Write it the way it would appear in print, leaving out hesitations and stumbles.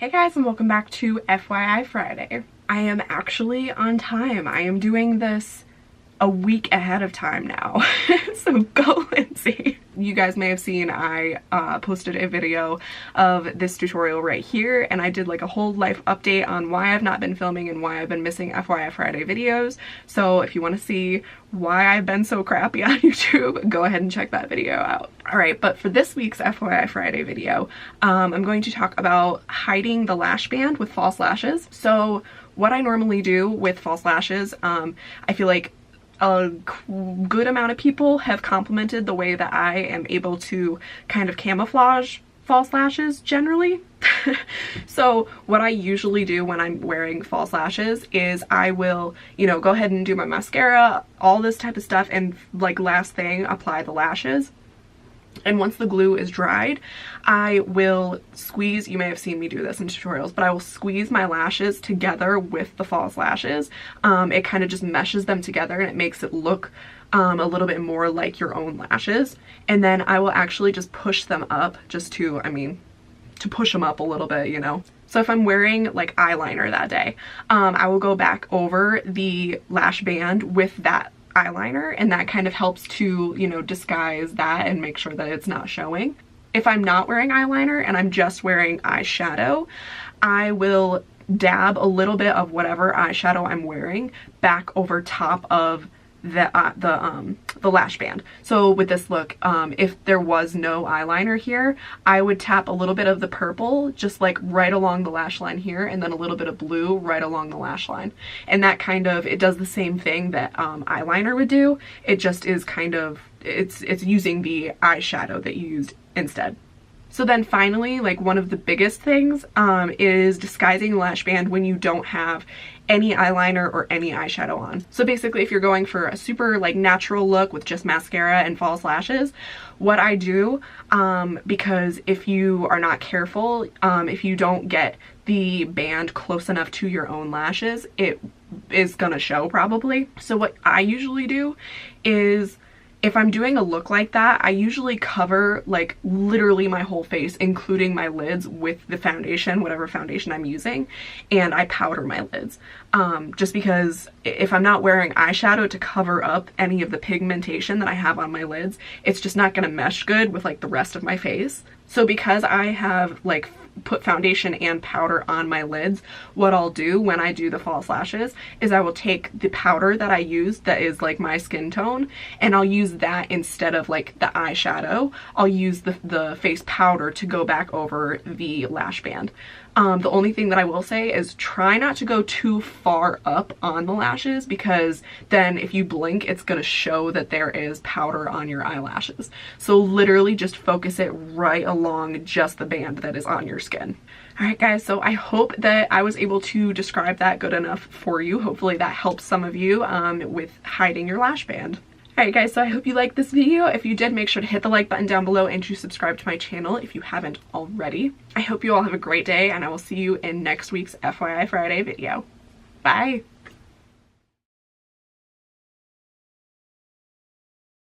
Hey guys, and welcome back to FYI Friday. I am actually on time. I am doing this a week ahead of time now. So go Lindsay. You guys may have seen I posted a video of this tutorial right here, and I did like a whole life update on why I've not been filming and why I've been missing FYI Friday videos. So if you want to see why I've been so crappy on YouTube, go ahead and check that video out. Alright, but for this week's FYI Friday video, I'm going to talk about hiding the lash band with false lashes. So what I normally do with false lashes, I feel like a good amount of people have complimented the way that I am able to kind of camouflage false lashes generally. So what I usually do when I'm wearing false lashes is I will, go ahead and do my mascara, all this type of stuff, and like last thing, apply the lashes. And once the glue is dried, I will squeeze, you may have seen me do this in tutorials, but I will squeeze my lashes together with the false lashes. It kind of just meshes them together and it makes it look a little bit more like your own lashes. And then I will actually just push them up just to push them up a little bit, So if I'm wearing like eyeliner that day, I will go back over the lash band with that eyeliner, and that kind of helps to, disguise that and make sure that it's not showing. If I'm not wearing eyeliner and I'm just wearing eyeshadow, I will dab a little bit of whatever eyeshadow I'm wearing back over top of the lash band. So with this look, if there was no eyeliner here, I would tap a little bit of the purple just like right along the lash line here, and then a little bit of blue right along the lash line. And that kind of, it does the same thing that eyeliner would do. It just is kind of, it's using the eyeshadow that you used instead. So then finally, like one of the biggest things is disguising the lash band when you don't have any eyeliner or any eyeshadow on. So basically, if you're going for a super like natural look with just mascara and false lashes, what I do, because if you are not careful, if you don't get the band close enough to your own lashes, it is gonna show probably. So what I usually do is, if I'm doing a look like that, I usually cover like literally my whole face, including my lids, with the foundation, whatever foundation I'm using, and I powder my lids. Just because if I'm not wearing eyeshadow to cover up any of the pigmentation that I have on my lids, it's just not gonna mesh good with like the rest of my face. So because I have like put foundation and powder on my lids, what I'll do when I do the false lashes is I will take the powder that I use that is like my skin tone, and I'll use that instead of like the eyeshadow. I'll use the face powder to go back over the lash band. The only thing that I will say is try not to go too far up on the lashes, because then if you blink, it's gonna show that there is powder on your eyelashes. So literally just focus it right along just the band that is on your skin. Alright guys, so I hope that I was able to describe that good enough for you. Hopefully that helps some of you with hiding your lash band. Alright guys, so I hope you liked this video. If you did, make sure to hit the like button down below and to subscribe to my channel if you haven't already. I hope you all have a great day, and I will see you in next week's FYI Friday video. Bye!